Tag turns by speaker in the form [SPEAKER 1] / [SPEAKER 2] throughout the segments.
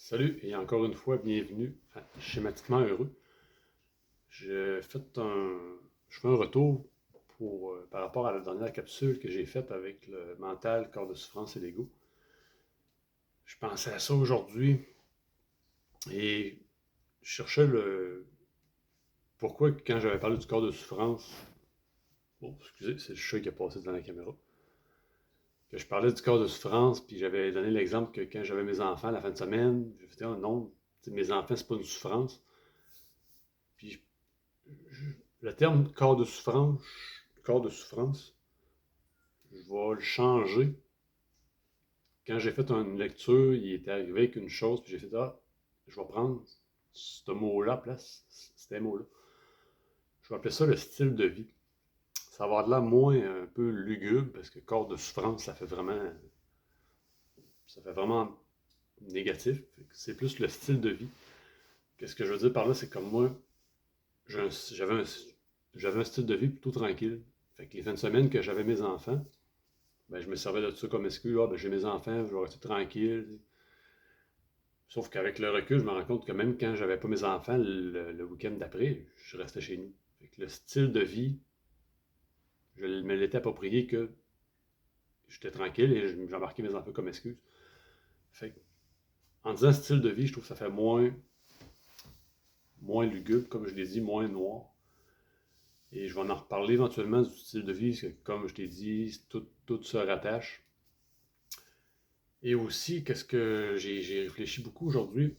[SPEAKER 1] Salut et encore une fois, bienvenue à Schématiquement Heureux. Je je fais un retour par rapport à la dernière capsule que j'ai faite avec le mental, corps de souffrance et l'ego. Je pensais à ça aujourd'hui et je cherchais le pourquoi quand j'avais parlé du corps de souffrance. Oh, excusez, c'est le chat qui a passé devant la caméra. Que je parlais du corps de souffrance, puis j'avais donné l'exemple que quand j'avais mes enfants la fin de semaine, j'ai fait oh non, mes enfants, c'est pas une souffrance. Puis le terme corps de souffrance, je vais le changer. Quand j'ai fait une lecture, il était arrivé avec une chose, puis j'ai fait ah, je vais prendre ce mot-là, place, c'était mot-là. Je vais appeler ça le style de vie. Ça va avoir de l'air moins un peu lugubre, parce que corps de souffrance, ça fait vraiment négatif. C'est plus le style de vie. Qu'est-ce que je veux dire par là, c'est comme moi, j'avais un style de vie plutôt tranquille. Fait que les fins de semaine que j'avais mes enfants, ben, je me servais de ça comme excuse. Ah, ben, j'ai mes enfants, je vais rester tranquille. Sauf qu'avec le recul, je me rends compte que même quand j'avais pas mes enfants, le week-end d'après, je restais chez nous. Fait que le style de vie, je me l'étais approprié que j'étais tranquille et j'embarquais mes enfants comme excuse. Fait que, en disant style de vie, je trouve que ça fait moins lugubre, comme je l'ai dit, moins noir. Et je vais en reparler éventuellement du style de vie, parce que comme je t'ai dit, tout se rattache. Et aussi, qu'est-ce que j'ai réfléchi beaucoup aujourd'hui,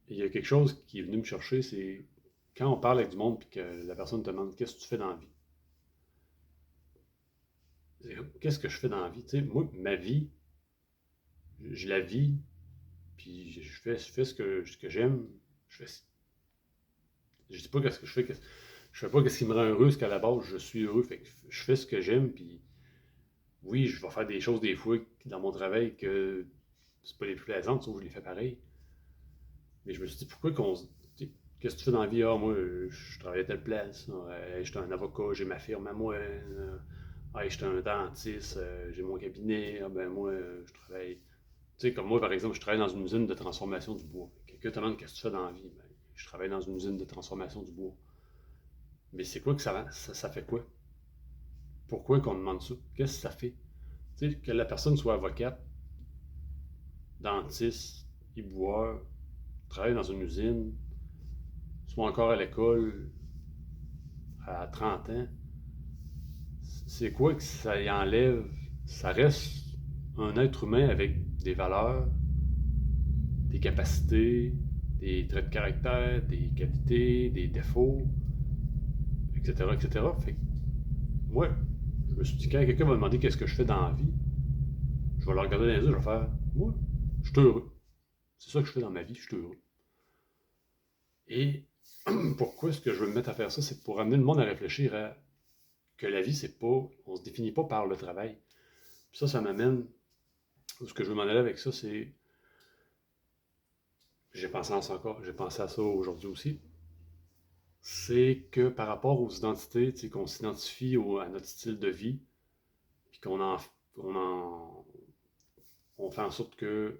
[SPEAKER 1] il y a quelque chose qui est venu me chercher, c'est quand on parle avec du monde et que la personne te demande qu'est-ce que tu fais dans la vie. Qu'est-ce que je fais dans la vie? Tu sais, moi, ma vie, je la vis, puis je fais ce que j'aime. Je fais, je dis pas qu'est-ce que je fais, je fais pas ce qui me rend heureux, parce qu'à la base, je suis heureux. Fait que je fais ce que j'aime, puis oui, je vais faire des choses des fois dans mon travail que c'est pas les plus plaisantes, sauf que je les fais pareil. Mais je me suis dit, pourquoi qu'on se. Qu'est-ce que tu fais dans la vie? Ah, moi, je travaille à telle place. J'étais un avocat, j'ai ma firme à moi. J'étais un dentiste, j'ai mon cabinet. Ah, ben, moi, je travaille. Tu sais, comme moi, par exemple, je travaille dans une usine de transformation du bois. Quelqu'un te demande qu'est-ce que tu fais dans la vie? Ben, je travaille dans une usine de transformation du bois. Mais c'est quoi que ça fait quoi? Pourquoi qu'on demande ça? Qu'est-ce que ça fait? Tu sais, que la personne soit avocate, dentiste, éboueur, travaille dans une usine, soit encore à l'école à 30 ans, c'est quoi que ça y enlève? Ça reste un être humain avec des valeurs, des capacités, des traits de caractère, des qualités, des défauts, etc., etc. Fait que, moi, je me suis dit, quand quelqu'un va me demander qu'est-ce que je fais dans la vie, je vais le regarder dans les yeux, je vais faire, moi, je suis heureux. C'est ça que je fais dans ma vie, je suis heureux. Et pourquoi est-ce que je veux me mettre à faire ça? C'est pour amener le monde à réfléchir à que la vie, c'est pas. On se définit pas par le travail. Puis ça m'amène. Ce que je veux m'en aller avec ça, c'est. J'ai pensé à ça aujourd'hui aussi. C'est que par rapport aux identités, qu'on s'identifie à notre style de vie, puis on en, on fait en sorte que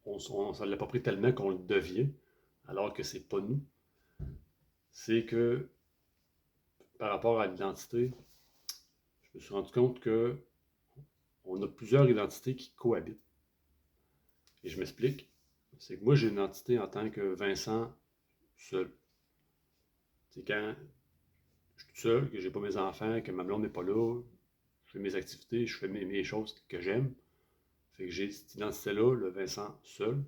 [SPEAKER 1] on s'en l'approprie tellement qu'on le devient, alors que c'est pas nous. C'est que par rapport à l'identité, je me suis rendu compte que on a plusieurs identités qui cohabitent. Et je m'explique. C'est que moi, j'ai une identité en tant que Vincent seul. C'est quand je suis tout seul, que j'ai pas mes enfants, que ma blonde n'est pas là, je fais mes activités, je fais mes choses que j'aime. Fait que j'ai cette identité-là, le Vincent seul.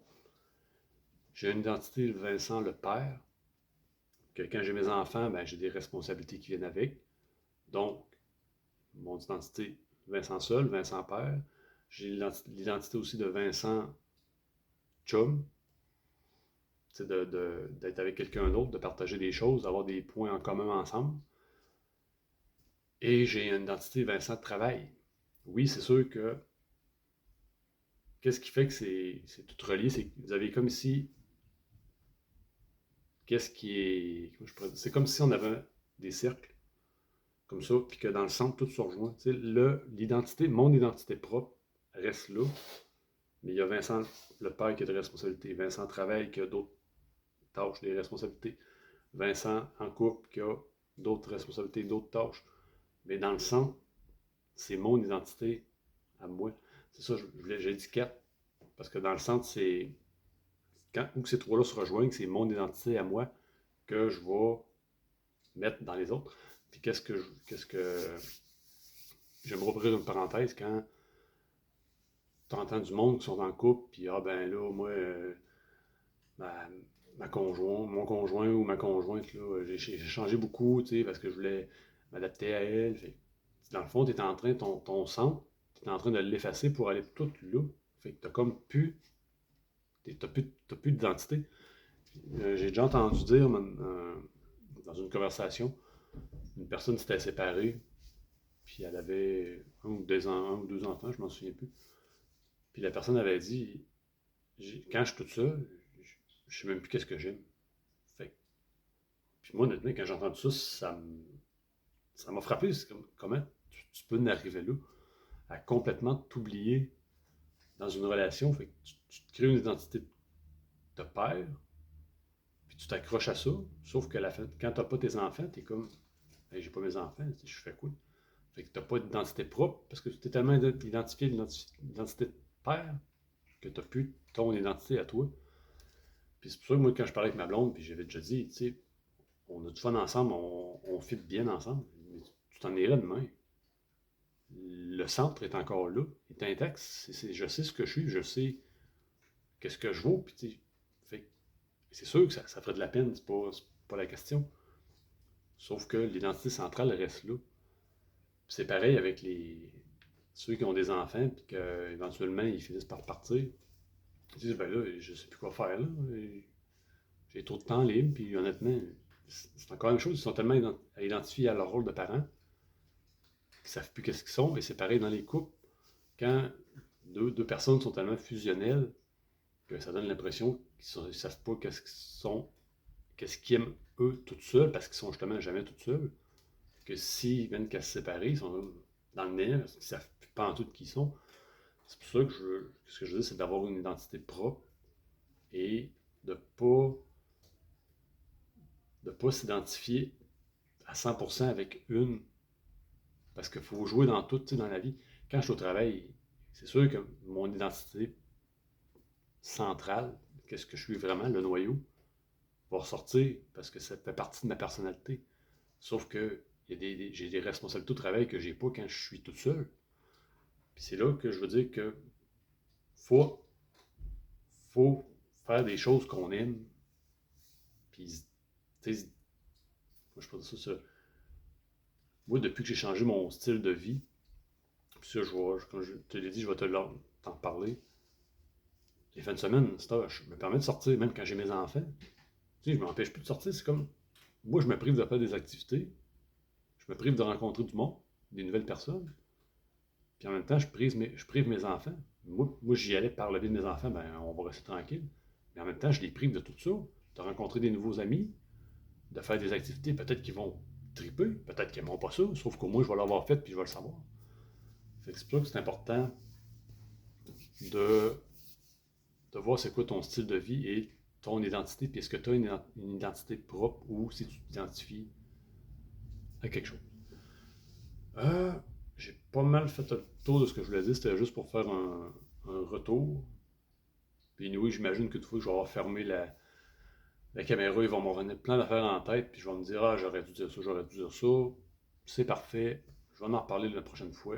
[SPEAKER 1] J'ai une identité, le Vincent le père, que quand j'ai mes enfants, ben, j'ai des responsabilités qui viennent avec. Donc, mon identité, Vincent seul, Vincent père. J'ai l'identité aussi de Vincent chum, c'est d'être avec quelqu'un d'autre, de partager des choses, d'avoir des points en commun ensemble. Et j'ai une identité Vincent de travail. Oui, c'est sûr que qu'est-ce qui fait que c'est tout relié, c'est que vous avez comme si qu'est-ce qui est. C'est comme si on avait des cercles, comme ça, puis que dans le centre, tout se rejoint. L'identité, mon identité propre reste là, Mais il y a Vincent, le père, qui a des responsabilités. Vincent travaille, qui a d'autres tâches, des responsabilités. Vincent, en couple, qui a d'autres responsabilités, d'autres tâches. Mais dans le centre, c'est mon identité à moi. C'est ça, j'ai dit quatre. Parce que dans le centre, c'est quand où ces trois-là se rejoignent, c'est mon identité à moi que je vais mettre dans les autres. Puis j'aimerais ouvrir une parenthèse quand tu entends du monde qui sont en couple, puis ah ben là, moi, ma, mon conjoint ou ma conjointe, là, j'ai changé beaucoup, tu sais, parce que je voulais m'adapter à elle. Fait, dans le fond, tu es en train, ton centre, tu es en train de l'effacer pour aller tout là. Fait que tu comme plus, t'as plus d'identité. J'ai déjà entendu dire dans une conversation, une personne s'était séparée, puis elle avait un ou deux enfants, je m'en souviens plus. Puis la personne avait dit, quand je suis toute seule, je sais même plus qu'est-ce que j'aime. Fait puis moi, honnêtement, quand j'ai entendu ça, ça m'a frappé. C'est comme, comment tu peux en arriver là, à complètement t'oublier dans une relation. Fait que tu te crées une identité de père, puis tu t'accroches à ça. Sauf que quand t'as pas tes enfants, t'es comme, hey, j'ai pas mes enfants, je fais quoi? Fait que t'as pas d'identité propre, parce que tu es tellement identifié l'identité de père que t'as plus ton identité à toi. Puis c'est pour ça que moi, quand je parlais avec ma blonde, puis j'avais déjà dit, tu sais, on a du fun ensemble, on fit bien ensemble. Mais tu t'en irais demain. Le centre est encore là, il est intact. Je sais ce que je suis, je sais qu'est-ce que je vaux. Puis, tu sais, c'est sûr que ça ferait de la peine, c'est pas la question. Sauf que l'identité centrale reste là. Puis c'est pareil avec ceux qui ont des enfants, puis qu'éventuellement ils finissent par partir. Ils disent, ben là, je sais plus quoi faire là. J'ai trop de temps libre, puis honnêtement, c'est encore une chose, ils sont tellement identifiés à leur rôle de parent qu'ils savent plus qu'est-ce qu'ils sont. Et c'est pareil dans les couples. Quand deux personnes sont tellement fusionnelles que ça donne l'impression qu'ils ne savent pas qu'est-ce qu'ils aiment eux tout seuls, parce qu'ils sont justement jamais tout seuls. Que s'ils viennent qu'à se séparer, ils sont dans le néant, parce qu'ils ne savent pas en tout qui ils sont. C'est pour ça que ce que je veux dire, c'est d'avoir une identité propre et de pas s'identifier à 100% avec une. Parce qu'il faut jouer dans tout, tu sais, dans la vie. Quand je suis au travail, c'est sûr que mon identité centrale, qu'est-ce que je suis vraiment, le noyau, va ressortir parce que ça fait partie de ma personnalité. Sauf que j'ai des responsabilités au travail que j'ai pas quand je suis tout seul. Puis c'est là que je veux dire que faut, faut faire des choses qu'on aime. Puis, tu sais, moi je pense ça. Moi, depuis que j'ai changé mon style de vie, puis ça, comme je te l'ai dit, je vais t'en parler. Les fins de semaine, je me permets de sortir, même quand j'ai mes enfants. Tu sais, je m'empêche plus de sortir. C'est comme, moi, je me prive de faire des activités. Je me prive de rencontrer du monde, des nouvelles personnes. Puis en même temps, je prive mes enfants. Moi j'y allais par le biais de mes enfants, ben, on va rester tranquille. Mais en même temps, je les prive de tout ça, de rencontrer des nouveaux amis, de faire des activités. Peut-être qu'ils vont triper, peut-être qu'ils n'aimeront pas ça, sauf qu'au moins, je vais l'avoir fait puis je vais le savoir. Fait que c'est pour ça que c'est important de, de voir c'est quoi ton style de vie et ton identité, puis est-ce que tu as une identité propre ou si tu t'identifies à quelque chose. Euh, j'ai pas mal fait le tour de ce que je voulais dire, c'était juste pour faire un retour. Puis oui, j'imagine que fois que je vais avoir fermé la caméra, ils vont m'en revenir plein d'affaires en tête, puis je vais me dire, ah, j'aurais dû dire ça, j'aurais dû dire ça. C'est parfait. Je vais en reparler la prochaine fois.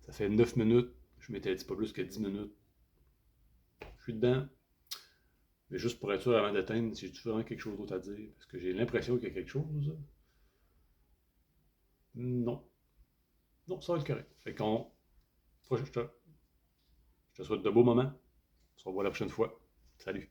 [SPEAKER 1] Ça fait 9 minutes. Je m'étais dit pas plus que 10 minutes. Je suis dedans. Mais juste pour être sûr avant d'atteindre, si j'ai vraiment quelque chose d'autre à dire, parce que j'ai l'impression qu'il y a quelque chose. Non. Non, ça va être correct. Fait qu'on. Je te souhaite de beaux moments. On se revoit la prochaine fois. Salut.